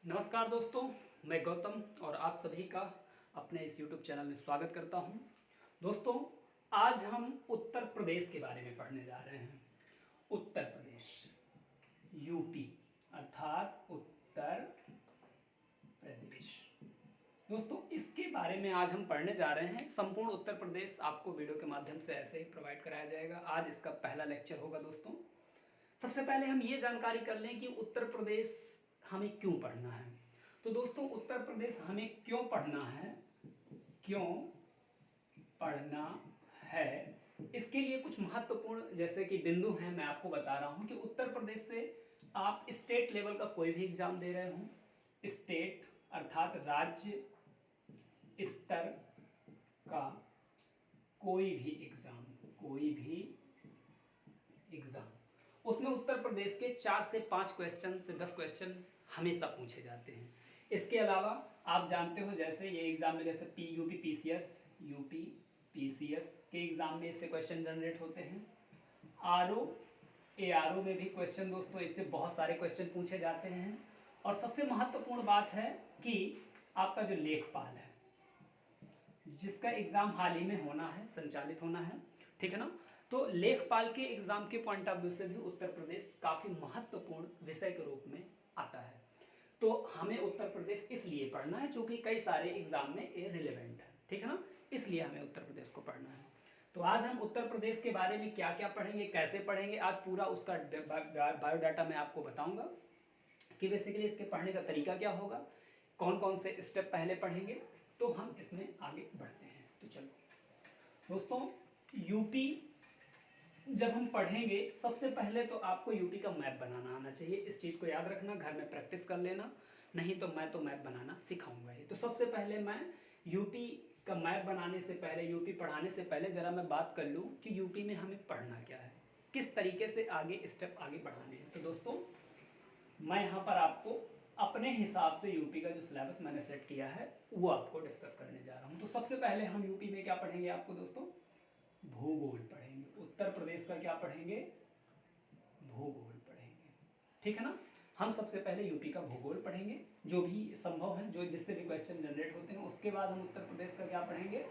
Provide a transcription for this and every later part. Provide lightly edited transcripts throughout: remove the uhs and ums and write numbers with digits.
नमस्कार दोस्तों, मैं गौतम और आप सभी का अपने इस YouTube चैनल में स्वागत करता हूं। दोस्तों, आज हम उत्तर प्रदेश के बारे में पढ़ने जा रहे हैं। उत्तर प्रदेश, यूपी अर्थात उत्तर प्रदेश। दोस्तों, इसके बारे में आज हम पढ़ने जा रहे हैं। संपूर्ण उत्तर प्रदेश आपको वीडियो के माध्यम से ऐसे ही प्रोवाइड कराया जाएगा। आज इसका पहला लेक्चर होगा। दोस्तों, सबसे पहले हम ये जानकारी कर लें कि उत्तर प्रदेश हमें क्यों पढ़ना है। तो दोस्तों, उत्तर प्रदेश हमें क्यों पढ़ना है, क्यों पढ़ना है, इसके लिए कुछ महत्वपूर्ण जैसे कि बिंदु हैं, मैं आपको बता रहा हूं कि उत्तर प्रदेश से आप स्टेट लेवल का कोई भी एग्जाम दे रहे हो, स्टेट अर्थात राज्य स्तर का कोई भी एग्जाम, उसमें उत्तर प्रदेश के 4 से 5 क्वेश्चन से 10 क्वेश्चन हमेशा पूछे जाते हैं। इसके अलावा आप जानते हो जैसे ये एग्जाम में जैसे यूपी पीसीएस के एग्जाम में इससे क्वेश्चन जनरेट होते हैं। आरओ में भी क्वेश्चन दोस्तों इससे बहुत सारे क्वेश्चन पूछे जाते हैं। और सबसे महत्वपूर्ण बात है कि आपका जो लेखपाल है, जिसका एग्जाम हाल ही में होना है, संचालित होना है, ठीक है ना। तो लेखपाल के एग्जाम के पॉइंट ऑफ व्यू से भी उत्तर प्रदेश काफी महत्वपूर्ण विषय के रूप में आता है। तो हमें उत्तर प्रदेश इसलिए पढ़ना है क्योंकि कई सारे एग्जाम में ये रिलेवेंट है, ठीक है ना, इसलिए हमें उत्तर प्रदेश को पढ़ना है। तो आज हम उत्तर प्रदेश के बारे में क्या क्या पढ़ेंगे, कैसे पढ़ेंगे, आज पूरा उसका बायोडाटा मैं आपको बताऊंगा कि बेसिकली इसके पढ़ने का तरीका क्या होगा, कौन कौन से स्टेप पहले पढ़ेंगे। तो हम इसमें आगे बढ़ते हैं। तो चलो दोस्तों, यूपी जब हम पढ़ेंगे सबसे पहले तो आपको यूपी का मैप बनाना आना चाहिए। इस चीज़ को याद रखना, घर में प्रैक्टिस कर लेना, नहीं तो मैं तो मैप बनाना सिखाऊंगा ही। तो सबसे पहले मैं यूपी का मैप बनाने से पहले, यूपी पढ़ाने से पहले ज़रा मैं बात कर लूँ कि यूपी में हमें पढ़ना क्या है, किस तरीके से आगे स्टेप आगे बढ़ाने हैं। तो दोस्तों, मैं यहाँ पर आपको अपने हिसाब से यूपी का जो सिलेबस मैंने सेट किया है वो आपको डिस्कस करने जा रहा हूँ। तो सबसे पहले हम यूपी में क्या पढ़ेंगे, आपको दोस्तों भूगोल पढ़ेंगे। उत्तर प्रदेश का क्या पढ़ेंगे, भूगोल पढ़ेंगे, ठीक है ना। हम सबसे पहले यूपी का भूगोल पढ़ेंगे, जो भी संभव है, जो जिससे भी क्वेश्चन जनरेट होते हैं। उसके बाद हम उत्तर प्रदेश का क्या पढ़ेंगे,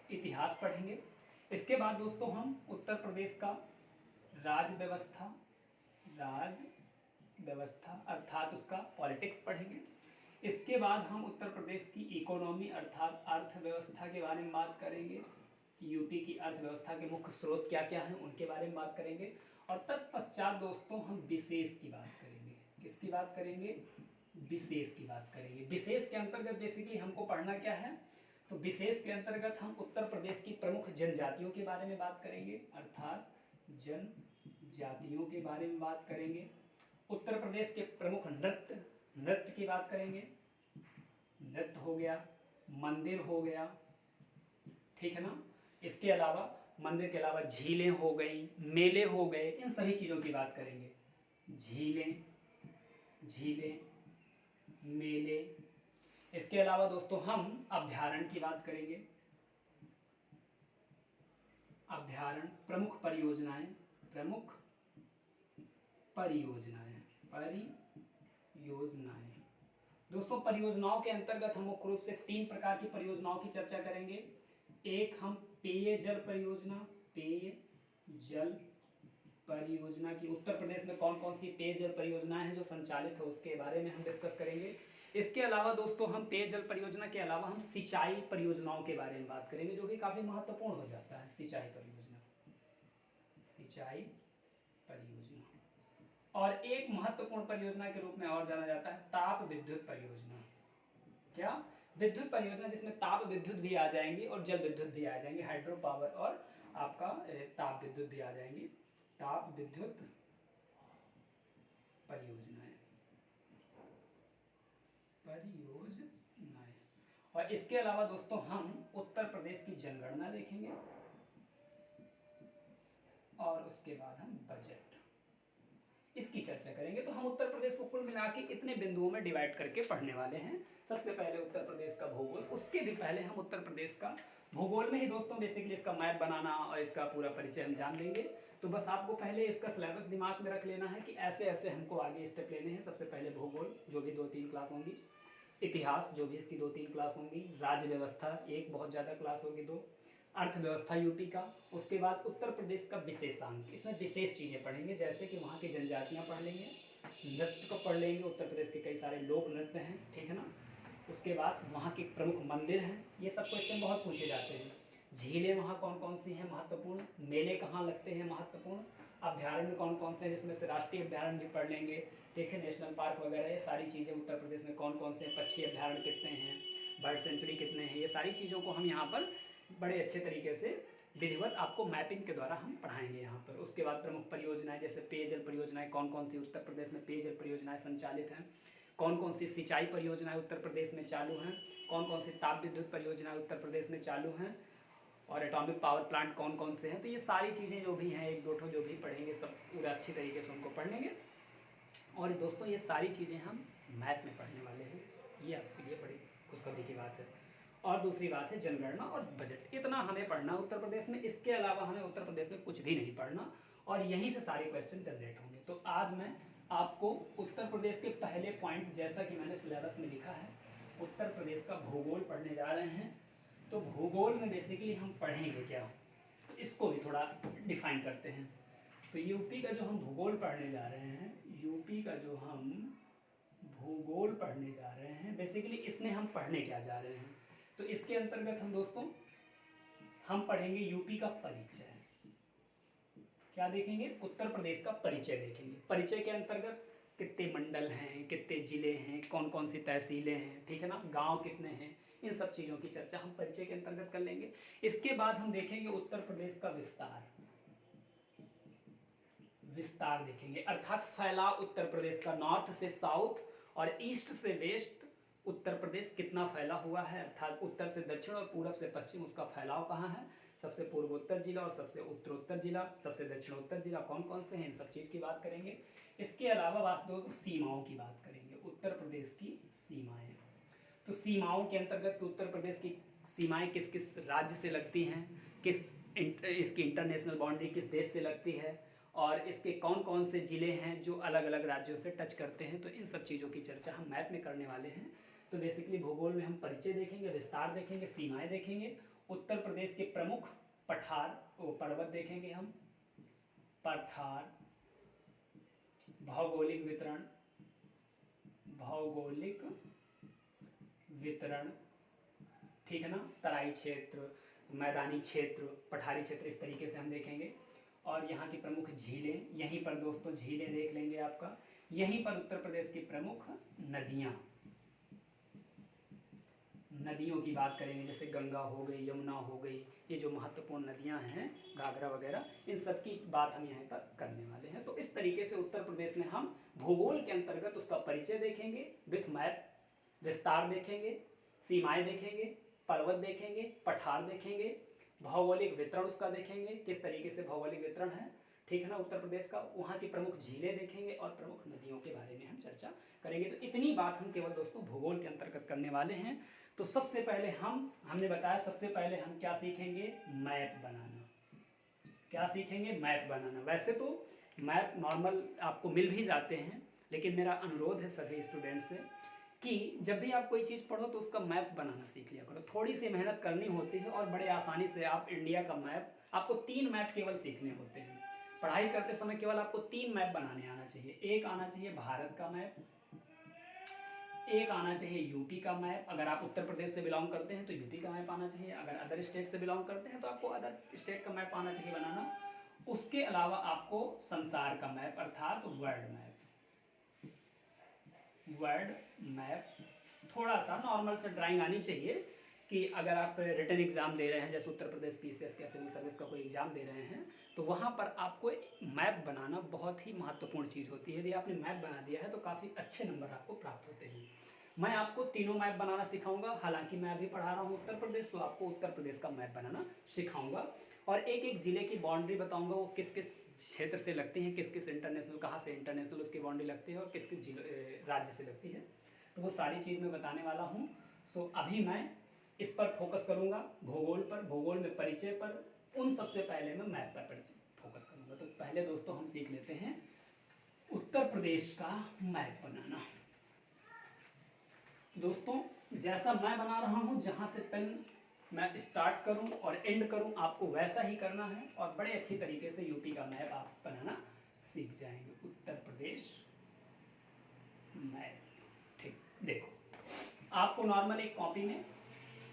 इतिहास पढ़ेंगे। इसके बाद दोस्तों हम उत्तर प्रदेश का राज व्यवस्था अर्थात उसका पॉलिटिक्स पढ़ेंगे। इसके बाद हम उत्तर प्रदेश की इकोनॉमी अर्थात अर्थव्यवस्था के बारे में बात करेंगे कि यूपी की अर्थव्यवस्था के मुख्य स्रोत क्या क्या हैं, उनके बारे में बात करेंगे। और तत्पश्चात दोस्तों हम विशेष की बात करेंगे। किसकी बात करेंगे, विशेष की बात करेंगे। विशेष के अंतर्गत बेसिकली हमको पढ़ना क्या है, तो विशेष के अंतर्गत हम उत्तर प्रदेश की प्रमुख जनजातियों के बारे में बात करेंगे अर्थात जनजातियों के बारे में बात करेंगे। उत्तर प्रदेश के प्रमुख नृत्य की बात करेंगे। नृत्य हो गया, मंदिर हो गया, ठीक है ना। इसके अलावा मंदिर के अलावा झीलें हो गई, मेले हो गए, इन सभी चीज़ों की बात करेंगे। झीलें मेले। इसके अलावा दोस्तों हम अभ्यारण्य की बात करेंगे। अभ्यारण्य, प्रमुख परियोजनाएं। दोस्तों, परियोजनाओं के अंतर्गत हम मुख्य रूप से 3 प्रकार की परियोजनाओं की चर्चा करेंगे। एक हम पेयजल परियोजना की, उत्तर प्रदेश में कौन कौन सी पेयजल परियोजनाएं हैं जो संचालित है उसके बारे में हम डिस्कस करेंगे। इसके अलावा दोस्तों हम पेयजल परियोजना के अलावा हम सिंचाई परियोजनाओं के बारे में बात करेंगे, जो कि काफी महत्वपूर्ण हो जाता है। सिंचाई परियोजना और एक महत्वपूर्ण परियोजना के रूप में और जाना जाता है ताप विद्युत परियोजना। क्या, विद्युत परियोजना जिसमें ताप विद्युत भी आ जाएंगी और जल विद्युत भी आ जाएंगे, हाइड्रो पावर और आपका ताप विद्युत भी आ जाएंगी। ताप विद्युत परियोजनाएं। और इसके अलावा दोस्तों हम उत्तर प्रदेश की जनगणना देखेंगे और उसके बाद हम बजट, इसकी चर्चा करेंगे। तो हम उत्तर प्रदेश को कुल मिला के इतने बिंदुओं में डिवाइड करके पढ़ने वाले हैं। सबसे पहले उत्तर प्रदेश का भूगोल, उसके भी पहले हम उत्तर प्रदेश का भूगोल में ही दोस्तों बेसिकली इसका मैप बनाना और इसका पूरा परिचय हम जान लेंगे। तो बस आपको पहले इसका सिलेबस दिमाग में रख लेना है कि ऐसे ऐसे हमको आगे स्टेप लेने हैं। सबसे पहले भूगोल, जो भी 2-3 क्लास होंगी, इतिहास जो भी इसकी 2-3 क्लास होंगी, राज्य व्यवस्था एक बहुत ज़्यादा क्लास होगी 2, अर्थव्यवस्था यूपी का, उसके बाद उत्तर प्रदेश का विशेषांक, इसमें विशेष चीज़ें पढ़ेंगे जैसे कि वहाँ की जनजातियाँ पढ़ लेंगे, नृत्य को पढ़ लेंगे, उत्तर प्रदेश के कई सारे लोक नृत्य हैं, ठीक है ना। उसके बाद वहाँ के प्रमुख मंदिर हैं, ये सब क्वेश्चन बहुत पूछे जाते हैं। झीलें वहाँ कौन कौन सी हैं महत्वपूर्ण, मेले कहाँ लगते हैं महत्वपूर्ण, अभ्यारण्य कौन कौन से हैं जिसमें से राष्ट्रीय अभ्यारण्य भी पढ़ लेंगे, ठीक है, नेशनल पार्क वगैरह, ये सारी चीज़ें उत्तर प्रदेश में कौन कौन से हैं, पक्षी अभ्यारण्य कितने हैं, बर्ड सेंचुरी कितने हैं, ये सारी चीज़ों को हम यहाँ पर बड़े अच्छे तरीके से विधिवत आपको मैपिंग के द्वारा हम पढ़ाएंगे यहाँ पर। उसके बाद प्रमुख परियोजनाएं जैसे पेयजल परियोजनाएं कौन कौन सी उत्तर प्रदेश में पेयजल परियोजनाएं संचालित हैं, कौन कौन सी सिंचाई परियोजनाएं उत्तर प्रदेश में चालू हैं, कौन कौन सी ताप विद्युत परियोजनाएं उत्तर प्रदेश में चालू हैं, और एटॉमिक पावर प्लांट कौन कौन से हैं। तो ये सारी चीज़ें जो भी हैं, एक दो ठो जो भी पढ़ेंगे सब पूरा अच्छी तरीके से उनको पढ़ लेंगे। और दोस्तों ये सारी चीज़ें हम मैथ में पढ़ने वाले हैं, ये आपके लिए बड़ी खुशखबरी की बात है। और दूसरी बात है जनगणना और बजट, इतना हमें पढ़ना उत्तर प्रदेश में, इसके अलावा हमें उत्तर प्रदेश में कुछ भी नहीं पढ़ना, और यहीं से सारे क्वेश्चन जनरेट होंगे। तो आज मैं आपको उत्तर प्रदेश के पहले पॉइंट, जैसा कि मैंने सिलेबस में लिखा है, उत्तर प्रदेश का भूगोल पढ़ने जा रहे हैं। तो भूगोल में बेसिकली हम पढ़ेंगे क्या, तो इसको भी थोड़ा डिफाइन करते हैं। तो यूपी का जो हम भूगोल पढ़ने जा रहे हैं, यूपी का जो हम भूगोल पढ़ने जा रहे हैं, बेसिकली इसमें हम पढ़ने क्या जा रहे हैं, तो इसके अंतर्गत हम दोस्तों हम पढ़ेंगे यूपी का परिचय। क्या देखेंगे, उत्तर प्रदेश का परिचय देखेंगे। परिचय के अंतर्गत कितने मंडल हैं, कितने जिले हैं, कौन कौन सी तहसीलें हैं, ठीक है ना, गांव कितने हैं, इन सब चीज़ों की चर्चा हम परिचय के अंतर्गत कर लेंगे। इसके बाद हम देखेंगे उत्तर प्रदेश का विस्तार, विस्तार देखेंगे, अर्थात फैलाव उत्तर प्रदेश का, नॉर्थ से साउथ और ईस्ट से वेस्ट उत्तर प्रदेश कितना फैला हुआ है, अर्थात उत्तर से दक्षिण और पूरब से पश्चिम उसका फैलाव कहाँ है, सबसे पूर्वोत्तर जिला और सबसे उत्तरोत्तर जिला, सबसे दक्षिणोत्तर जिला कौन कौन से हैं, इन सब चीज़ की बात करेंगे। इसके अलावा वास्तव सीमाओं की बात करेंगे, उत्तर प्रदेश की सीमाएं। तो सीमाओं के अंतर्गत कि उत्तर प्रदेश की सीमाएं किस किस राज्य से लगती हैं, इसकी इंटरनेशनल बाउंड्री किस देश से लगती है, और इसके कौन कौन से ज़िले हैं जो अलग अलग राज्यों से टच करते हैं, तो इन सब चीज़ों की चर्चा हम मैप में करने वाले हैं। तो बेसिकली भूगोल में हम परिचय देखेंगे, विस्तार देखेंगे, सीमाएं देखेंगे, उत्तर प्रदेश के प्रमुख पठार पर्वत देखेंगे हम, पठार, भौगोलिक वितरण, भौगोलिक वितरण, ठीक है ना, तराई क्षेत्र, मैदानी क्षेत्र, पठारी क्षेत्र, इस तरीके से हम देखेंगे। और यहाँ की प्रमुख झीलें, यहीं पर दोस्तों झीलें देख लेंगे आपका, यहीं पर उत्तर प्रदेश की प्रमुख नदियाँ, नदियों की बात करेंगे, जैसे गंगा हो गई, यमुना हो गई, ये जो महत्वपूर्ण नदियां हैं, घाघरा वगैरह, इन सब की बात हम यहाँ पर करने वाले हैं। तो इस तरीके से उत्तर प्रदेश में हम भूगोल के अंतर्गत उसका परिचय देखेंगे, विथ मैप, विस्तार देखेंगे, सीमाएं देखेंगे, पर्वत देखेंगे, पठार देखेंगे, भौगोलिक वितरण उसका देखेंगे, किस तरीके से भौगोलिक वितरण है, ठीक है ना, उत्तर प्रदेश का, वहाँ की प्रमुख झीलें देखेंगे और प्रमुख नदियों के बारे में हम चर्चा करेंगे। तो इतनी बात हम केवल दोस्तों भूगोल के अंतर्गत करने वाले हैं। तो सबसे पहले हमने बताया, सबसे पहले हम क्या सीखेंगे, मैप बनाना। क्या सीखेंगे, मैप बनाना। वैसे तो मैप नॉर्मल आपको मिल भी जाते हैं, लेकिन मेरा अनुरोध है सभी स्टूडेंट से कि जब भी आप कोई चीज़ पढ़ो तो उसका मैप बनाना सीख लिया करो। थोड़ी सी मेहनत करनी होती है और बड़े आसानी से आप इंडिया का मैप, आपको 3 मैप केवल सीखने होते हैं पढ़ाई करते समय, केवल आपको 3 मैप बनाने आना चाहिए। एक आना चाहिए भारत का मैप, एक आना चाहिए यूपी का मैप, अगर आप उत्तर प्रदेश से बिलोंग करते हैं तो यूपी का मैप आना चाहिए, अगर अदर स्टेट से बिलोंग करते हैं तो आपको अदर स्टेट का मैप आना चाहिए बनाना। उसके अलावा आपको संसार का मैप अर्थात वर्ल्ड मैप, वर्ल्ड मैप थोड़ा सा नॉर्मल से ड्राइंग आनी चाहिए कि अगर आप रिटन एग्जाम दे रहे हैं, जैसे उत्तर प्रदेश पीसीएस के सिविल सर्विस का कोई एग्जाम दे रहे हैं, तो वहाँ पर आपको मैप बनाना बहुत ही महत्वपूर्ण चीज़ होती है। यदि आपने मैप बना दिया है तो काफ़ी अच्छे नंबर आपको प्राप्त होते हैं। मैं आपको तीनों मैप बनाना सिखाऊंगा, हालांकि मैं अभी पढ़ा रहा हूँ उत्तर प्रदेश, तो आपको उत्तर प्रदेश का मैप बनाना सिखाऊंगा और एक एक ज़िले की बाउंड्री बताऊँगा, वो किस किस क्षेत्र से लगती हैं, किस किस इंटरनेशनल, कहाँ से इंटरनेशनल उसकी बाउंड्री लगती है और किस किस राज्य से लगती है, तो वो सारी चीज़ मैं बताने वाला हूँ। सो अभी मैं इस पर फोकस करूँगा, भूगोल पर, भूगोल में परिचय पर, उन सबसे पहले मैं मैप पर फोकस करूँगा। बताऊंगा। तो पहले दोस्तों हम सीख लेते हैं उत्तर प्रदेश का मैप बनाना। दोस्तों जैसा मैं बना रहा हूँ, जहाँ से पेन मैं स्टार्ट करूँ और एंड करूँ, आपको वैसा ही करना है और बड़े अच्छी तरीके से यूपी का मैप आप बनाना सीख जाएंगे। उत्तर प्रदेश मैप, ठीक। देखो आपको नॉर्मल एक कॉपी में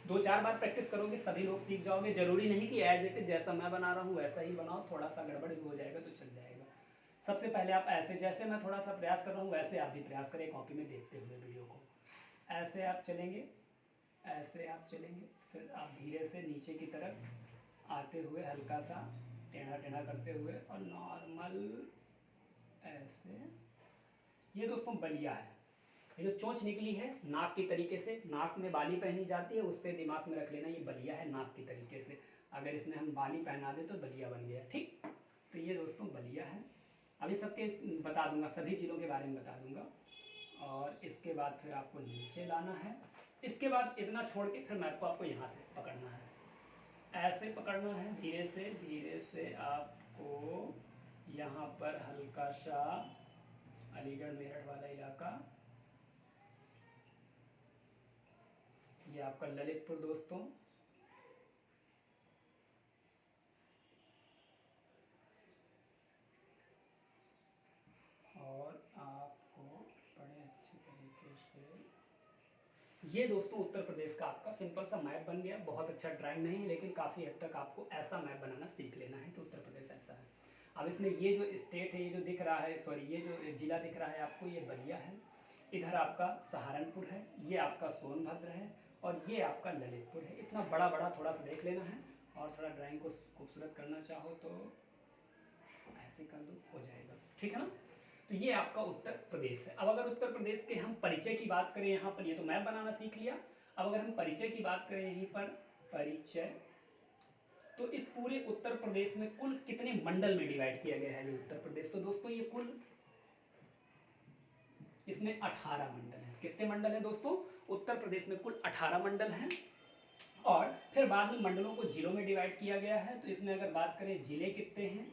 2-4 बार प्रैक्टिस करोगे सभी लोग सीख जाओगे। जरूरी नहीं कि एज इट इज जैसा मैं बना रहा हूँ वैसा ही बनाओ, थोड़ा सा गड़बड़ भी हो जाएगा तो चल जाएगा। सबसे पहले आप ऐसे, जैसे मैं थोड़ा सा प्रयास कर रहा हूँ वैसे आप भी प्रयास करें कॉपी में देखते हुए वीडियो को। ऐसे आप चलेंगे, ऐसे आप चलेंगे, फिर आप धीरे से नीचे की तरफ आते हुए हल्का सा टेढ़ा टेढ़ा करते हुए और नॉर्मल ऐसे। ये दोस्तों बलिया है, ये जो चोंच निकली है नाक की तरीके से, नाक में बाली पहनी जाती है, उससे दिमाग में रख लेना ये बलिया है नाक की तरीके से। अगर इसमें हम बाली पहना दे तो बलिया बन गया, ठीक। तो ये दोस्तों बलिया है। अभी सबके बता दूंगा, सभी जिलों के बारे में बता दूंगा। और इसके बाद फिर आपको नीचे लाना है। इसके बाद इतना छोड़ के फिर मैप को आपको यहाँ से पकड़ना है, ऐसे पकड़ना है। धीरे से आपको यहाँ पर हल्का सा अलीगढ़ मेरठ वाला इलाका, ये आपका ललितपुर दोस्तों, और आपको बड़े अच्छे तरीके से ये दोस्तों उत्तर प्रदेश का आपका सिंपल सा मैप बन गया। बहुत अच्छा ड्राइंग नहीं है लेकिन काफ़ी हद तक आपको ऐसा मैप बनाना सीख लेना है कि उत्तर प्रदेश ऐसा है। अब इसमें ये जो स्टेट है, ये जो दिख रहा है, सॉरी ये जो जिला दिख रहा है आपको, ये बलिया है। इधर आपका सहारनपुर है, ये आपका सोनभद्र है और ये आपका ललितपुर है। इतना बड़ा बड़ा थोड़ा सा देख लेना है और थोड़ा ड्राइंग को खूबसूरत करना चाहो तो ऐसे कर दो, हो जाएगा, ठीक है ना। तो ये आपका उत्तर प्रदेश है। अब अगर उत्तर प्रदेश के हम परिचय की बात करें, यहाँ पर ये तो मैप बनाना सीख लिया। अब अगर हम परिचय की बात करें यहीं पर परिचय, तो इस पूरे उत्तर प्रदेश में कुल कितने मंडल में डिवाइड किया गया है ये उत्तर प्रदेश। तो दोस्तों ये कुल इसमें 18 मंडल हैं। कितने मंडल हैं दोस्तों? उत्तर प्रदेश में कुल 18 मंडल हैं। और फिर बाद में मंडलों को जिलों में डिवाइड किया गया है। तो इसमें अगर बात करें जिले कितने हैं,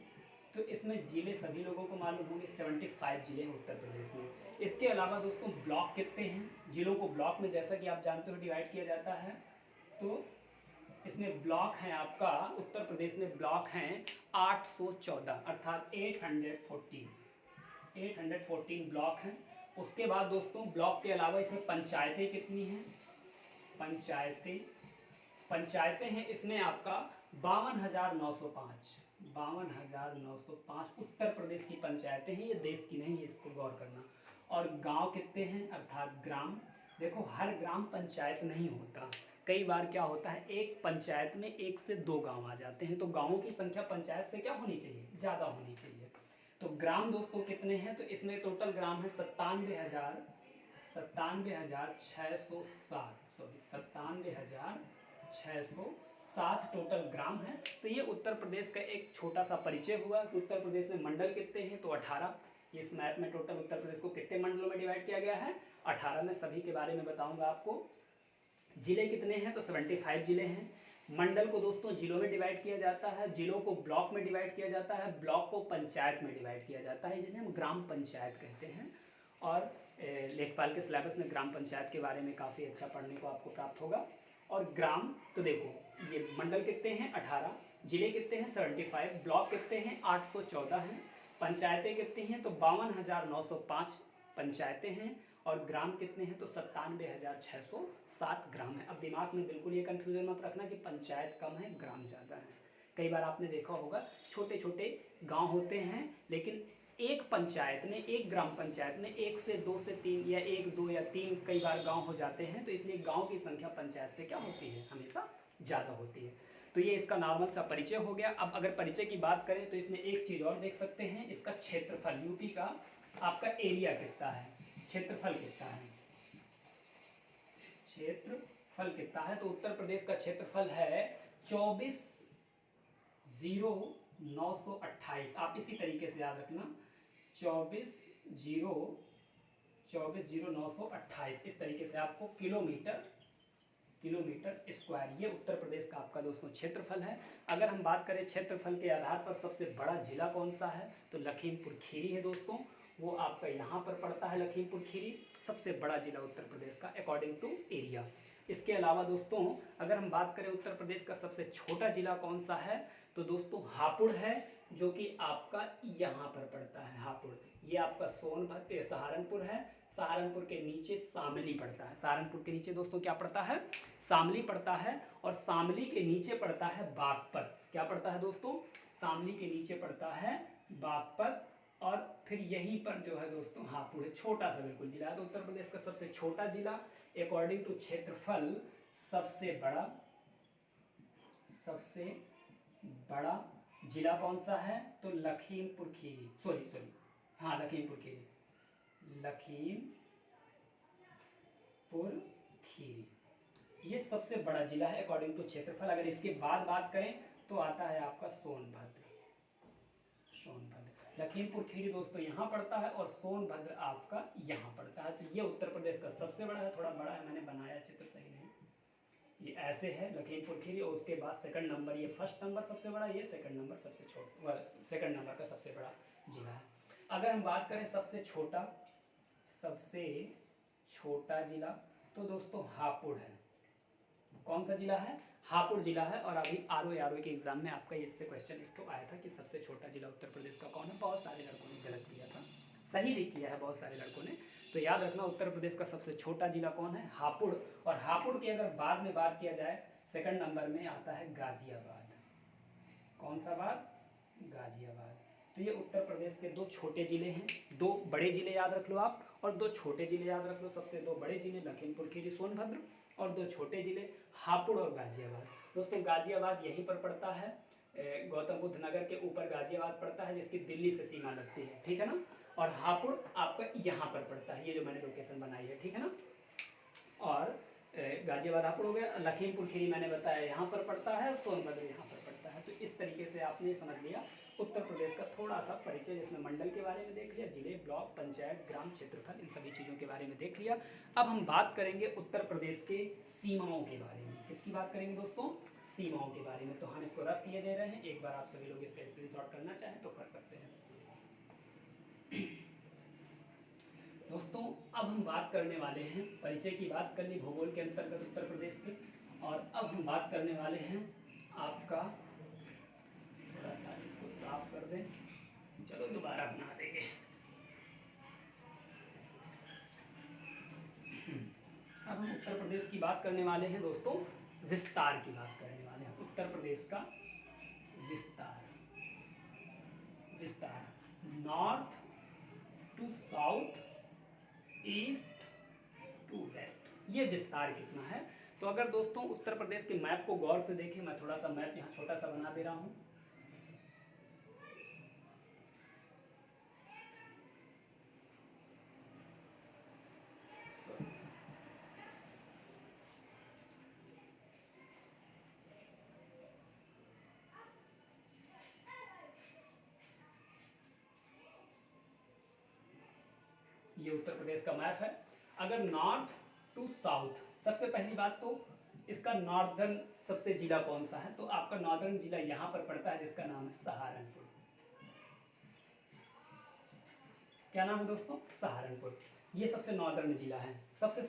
तो इसमें जिले सभी लोगों को मालूम होंगे, 75 जिले हैं उत्तर प्रदेश में। इसके अलावा दोस्तों ब्लॉक कितने हैं, जिलों को ब्लॉक में जैसा कि आप जानते हो डिवाइड किया जाता है। तो इसमें ब्लॉक हैं आपका, उत्तर प्रदेश में ब्लॉक हैं 814, अर्थात 814 ब्लॉक हैं। उसके बाद दोस्तों ब्लॉक के अलावा इसमें पंचायतें कितनी हैं, पंचायतें हैं इसमें आपका 52,905 उत्तर प्रदेश की पंचायतें हैं। ये देश की नहीं है, इसको गौर करना। और गांव कितने हैं, अर्थात ग्राम। देखो हर ग्राम पंचायत नहीं होता, कई बार क्या होता है एक पंचायत में 1 से 2 गांव आ जाते हैं, तो गांवों की संख्या पंचायत से क्या होनी चाहिए, ज़्यादा होनी चाहिए। तो ग्राम दोस्तों कितने हैं, तो इसमें टोटल ग्राम है 97,607 टोटल ग्राम है। तो ये उत्तर प्रदेश का एक छोटा सा परिचय हुआ कि उत्तर प्रदेश में मंडल कितने हैं, तो 18। इस मैप में टोटल उत्तर प्रदेश को कितने मंडलों में डिवाइड किया गया है, 18 में। सभी के बारे में बताऊंगा आपको। जिले कितने हैं, तो 75 जिले हैं। मंडल को दोस्तों जिलों में डिवाइड किया जाता है, जिलों को ब्लॉक में डिवाइड किया जाता है, ब्लॉक को पंचायत में डिवाइड किया जाता है, जिन्हें हम ग्राम पंचायत कहते हैं। और लेखपाल के सिलेबस में ग्राम पंचायत के बारे में काफ़ी अच्छा पढ़ने को आपको प्राप्त होगा। और ग्राम तो देखो ये मंडल कितने हैं 18, जिले कितने हैं 75, ब्लॉक कितने हैं 814 हैं, पंचायतें कितनी हैं तो 52,905 पंचायतें हैं, और ग्राम कितने हैं तो 97,607 ग्राम है। अब दिमाग में बिल्कुल ये कन्फ्यूजन मत रखना कि पंचायत कम है ग्राम ज़्यादा है। कई बार आपने देखा होगा छोटे छोटे गांव होते हैं, लेकिन एक पंचायत में, एक ग्राम पंचायत में 1 से 2 से 3 या 1, 2 या 3 कई बार गांव हो जाते हैं, तो इसलिए गांव की संख्या पंचायत से क्या होती है, हमेशा ज़्यादा होती है। तो ये इसका नॉर्मल सा परिचय हो गया। अब अगर परिचय की बात करें तो इसमें एक चीज़ और देख सकते हैं, इसका क्षेत्रफल, यूपी का आपका एरिया कितना है, क्षेत्रफल कितना है, क्षेत्रफल कितना है। तो उत्तर प्रदेश का क्षेत्रफल है 24,0928। आप इसी तरीके से याद रखना, 24,0928 इस तरीके से आपको किलोमीटर किलोमीटर स्क्वायर। ये उत्तर प्रदेश का आपका दोस्तों क्षेत्रफल है। अगर हम बात करें क्षेत्रफल के आधार पर सबसे बड़ा जिला कौन सा है, तो लखीमपुर खीरी है दोस्तों। वो आपका यहाँ पर पड़ता है, लखीमपुर खीरी सबसे बड़ा जिला उत्तर प्रदेश का अकॉर्डिंग टू एरिया। इसके अलावा दोस्तों अगर हम बात करें उत्तर प्रदेश का सबसे छोटा जिला कौन सा है, तो दोस्तों हापुड़ है, जो कि आपका यहाँ पर पड़ता है हापुड़। ये आपका सोनभद्र सहारनपुर है। सहारनपुर के नीचे शामली पड़ता है। सहारनपुर के नीचे दोस्तों क्या पड़ता है, शामली पड़ता है। और शामली के नीचे पड़ता है बागपत। क्या पड़ता है दोस्तों, शामली के नीचे पड़ता है बागपत। और फिर यहीं पर जो है दोस्तों हापुड़ है, छोटा सा बिल्कुल जिला है। तो उत्तर प्रदेश का सबसे छोटा जिला अकॉर्डिंग टू क्षेत्रफल, सबसे बड़ा जिला कौन सा है, तो लखीमपुर खीरी, सॉरी हाँ लखीमपुर खीरी, लखीमपुर खीरी ये सबसे बड़ा जिला है अकॉर्डिंग टू क्षेत्रफल। अगर इसके बाद बात करें तो आता है आपका सोनभद्र। लखीमपुर खीरी दोस्तों यहाँ पड़ता है और सोनभद्र आपका यहाँ पड़ता है। तो ये उत्तर प्रदेश का सबसे बड़ा है। थोड़ा बड़ा है, मैंने बनाया चित्र सही नहीं, ये ऐसे है लखीमपुर खीरी। और उसके बाद सेकंड नंबर, ये फर्स्ट नंबर सबसे बड़ा, ये सेकंड नंबर सबसे छोटा, सेकंड नंबर का सबसे बड़ा जिला है। अगर हम बात करें सबसे छोटा जिला, तो दोस्तों हापुड़ है। कौन सा जिला है, हापुड़ जिला है। और अभी आरओ के एग्जाम में आपका इससे क्वेश्चन एक तो आया था कि सबसे छोटा जिला उत्तर प्रदेश का कौन है। बहुत सारे लड़कों ने गलत किया था, सही भी किया है बहुत सारे लड़कों ने। तो याद रखना उत्तर प्रदेश का सबसे छोटा जिला कौन है, हापुड़। और हापुड़ की अगर बाद में बात किया जाए, सेकंड नंबर में आता है गाजियाबाद। कौन सा बात, गाजियाबाद। तो ये उत्तर प्रदेश के दो छोटे जिले हैं। दो बड़े जिले याद रख लो आप, और दो छोटे जिले याद रख लो। सबसे दो बड़े जिले लखीमपुर खीरी सोनभद्र, और दो छोटे जिले हापुड़ और गाजियाबाद। दोस्तों गाजियाबाद यहीं पर पड़ता है, गौतम बुद्ध नगर के ऊपर गाजियाबाद पड़ता है, जिसकी दिल्ली से सीमा लगती है, ठीक है ना। और हापुड़ आपका यहाँ पर पड़ता है, ये जो मैंने लोकेशन बनाई है, ठीक है ना। और गाजियाबाद हापुड़ हो गया। लखीमपुर खीरी मैंने बताया यहाँ पर पड़ता है, सोनभद्र यहाँ पर पड़ता है। तो इस तरीके से आपने समझ लिया उत्तर प्रदेश का थोड़ा सा परिचय, जिसमें मंडल के बारे में देख लिया, जिले, ब्लॉक, पंचायत, ग्राम, क्षेत्रफल, इन सभी चीज़ों के बारे में देख लिया। अब हम बात करेंगे उत्तर प्रदेश के सीमाओं के बारे में। किसकी बात करेंगे दोस्तों, सीमाओं के बारे में। तो हम इसको रफ किए दे रहे हैं, एक बार आप सभी लोग इसका स्क्रीनशॉट करना चाहें तो कर सकते हैं। दोस्तों अब हम बात करने वाले हैं, परिचय की बात कर ली भूगोल के अंतर्गत उत्तर प्रदेश के, और अब हम बात करने वाले हैं आपका, थोड़ा सा इसको साफ कर दें, चलो दोबारा बना देंगे। अब हम उत्तर प्रदेश की बात करने वाले हैं दोस्तों, विस्तार की बात करने वाले हैं। उत्तर प्रदेश का विस्तार north to south, east to west, ये विस्तार कितना है। तो अगर दोस्तों उत्तर प्रदेश के मैप को गौर से देखें, मैं थोड़ा सा मैप यहाँ छोटा सा बना दे रहा हूँ। ये उत्तर प्रदेश का मैप है। अगर नॉर्थ टू साउथ, सबसे पहली बात तो इसका नॉर्दर्न सबसे जिला कौन सा है, तो आपका नॉर्दर्न जिला यहाँ पर पड़ता है, जिसका नाम है सहारनपुर। क्या नाम है दोस्तों, सहारनपुर। ये सबसे नॉर्दर्न जिला है। सबसे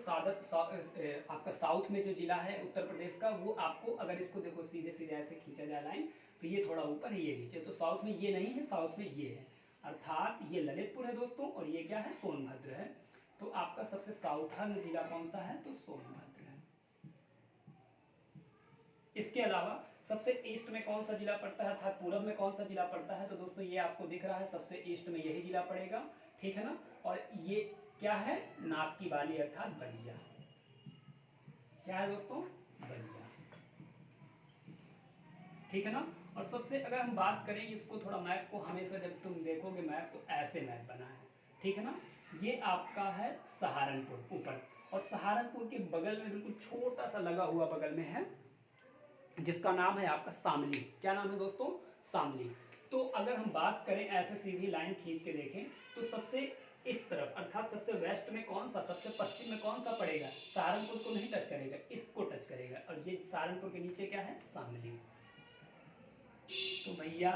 आपका साउथ में जो जिला है उत्तर प्रदेश का, वो आपको अगर इसको देखो सीधे सीधे ऐसे खींचा जाए लाइन, तो ये थोड़ा ऊपर है, ये नीचे। तो साउथ में ये नहीं है, साउथ में ये है, अर्थात ये ललितपुर है दोस्तों, और ये क्या है, सोनभद्र है। तो आपका सबसे साउथर्न जिला कौन सा है, तो सोनभद्र है। इसके अलावा सबसे ईस्ट में कौन सा जिला पड़ता है, अर्थात पूरब में कौन सा जिला पड़ता है, तो दोस्तों ये आपको दिख रहा है, सबसे ईस्ट में यही जिला पड़ेगा, ठीक है ना। और ये क्या है, नाक की बाली अर्थात बलिया। क्या है दोस्तों, बलिया, ठीक है ना। और सबसे अगर हम बात करें इसको, थोड़ा मैप को हमेशा जब तुम देखोगे मैप तो ऐसे मैप बना है, ठीक है ना। ये आपका है सहारनपुर ऊपर, और सहारनपुर के बगल में बिल्कुल छोटा सा लगा हुआ बगल में है, जिसका नाम है आपका शामली। क्या नाम है दोस्तों, शामली। तो अगर हम बात करें ऐसे सीधी लाइन खींच के देखें, तो सबसे इस तरफ अर्थात सबसे वेस्ट में कौन सा, सबसे पश्चिम में कौन सा पड़ेगा, सहारनपुर को नहीं टच करेगा, इसको टच टच करेगा। और ये सहारनपुर के नीचे क्या है, शामली। तो भैया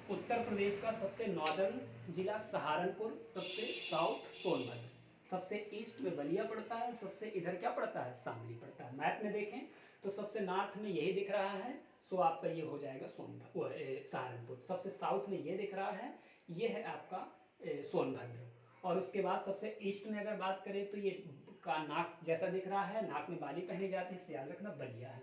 उत्तर प्रदेश का सबसे नॉर्दर्न जिला सहारनपुर, सबसे साउथ सोनभद्र, सबसे ईस्ट में बलिया पड़ता है, सबसे इधर क्या पड़ता है, शामली पड़ता है। मैप में देखें तो सबसे नॉर्थ में यही दिख रहा है, सो आपका ये हो जाएगा सहारनपुर। सबसे साउथ में ये दिख रहा है, ये है आपका सोनभद्र। और उसके बाद सबसे ईस्ट में अगर बात करें तो ये का नाक जैसा दिख रहा है, नाक में बाली पहनी जाती है, याद रखना बलिया है।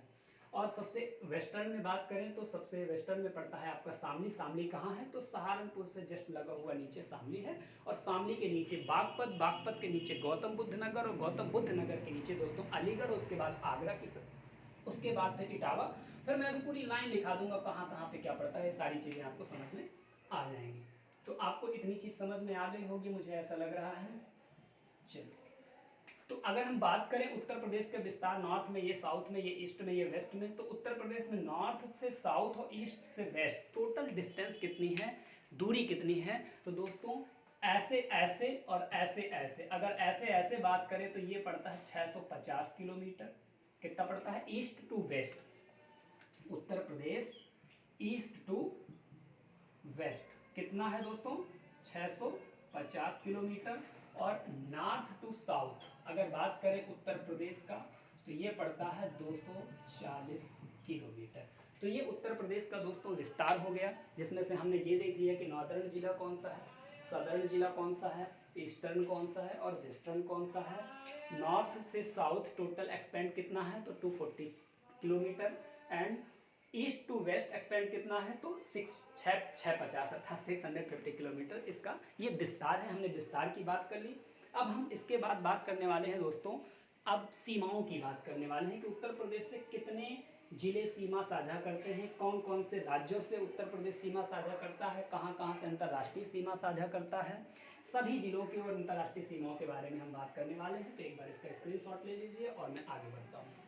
और सबसे वेस्टर्न में बात करें तो सबसे वेस्टर्न में पड़ता है आपका शामली। शामली कहाँ है, तो सहारनपुर से जस्ट लगा हुआ नीचे शामली है। और शामली के नीचे बागपत, बागपत के नीचे गौतम बुद्ध नगर, और गौतम बुद्ध नगर के नीचे दोस्तों अलीगढ़, उसके बाद आगरा की, उसके बाद फिर इटावा। फिर मैं अभी पूरी लाइन लिखा दूंगा कहाँ कहाँ पे क्या पड़ता है, सारी चीज़ें आपको समझ में आ जाएंगी। तो आपको इतनी चीज़ समझ में आ गई होगी, मुझे ऐसा लग रहा है। चलिए, तो अगर हम बात करें उत्तर प्रदेश के विस्तार, नॉर्थ में ये, साउथ में ये, ईस्ट में ये, वेस्ट में, तो उत्तर प्रदेश में नॉर्थ से साउथ और ईस्ट से वेस्ट टोटल डिस्टेंस कितनी है, दूरी कितनी है, तो दोस्तों ऐसे ऐसे और ऐसे ऐसे, अगर ऐसे ऐसे बात करें तो ये पड़ता है 650 किलोमीटर। कितना पड़ता है, east to west, Uttar Pradesh east to west कितना है दोस्तों, 650 किलोमीटर। और नॉर्थ टू साउथ अगर बात करें उत्तर प्रदेश का तो ये पड़ता है 240 किलोमीटर। तो ये उत्तर प्रदेश का दोस्तों विस्तार हो गया, जिसमें से हमने ये देख लिया कि नॉर्दर्न जिला कौन सा है, सदर्न जिला कौन सा है, ईस्टर्न कौन सा है और वेस्टर्न कौन सा है। नॉर्थ से साउथ टोटल एक्सपेंड कितना है, तो 240 kilometre. And east to west expand कितना है, तो 650 अर्थात 650 किलोमीटर इसका ये विस्तार है। हमने विस्तार की बात कर ली। अब हम इसके बाद बात करने वाले हैं दोस्तों, अब सीमाओं की बात करने वाले हैं कि उत्तर प्रदेश से कितने जिले सीमा साझा करते हैं, कौन कौन से राज्यों से उत्तर प्रदेश सीमा साझा करता है, कहाँ कहाँ से अंतर्राष्ट्रीय सीमा साझा करता है। सभी जिलों की और अंतर्राष्ट्रीय सीमाओं के बारे में हम बात करने वाले हैं। तो एक बार इसका स्क्रीनशॉट ले लीजिए और मैं आगे बढ़ता हूँ।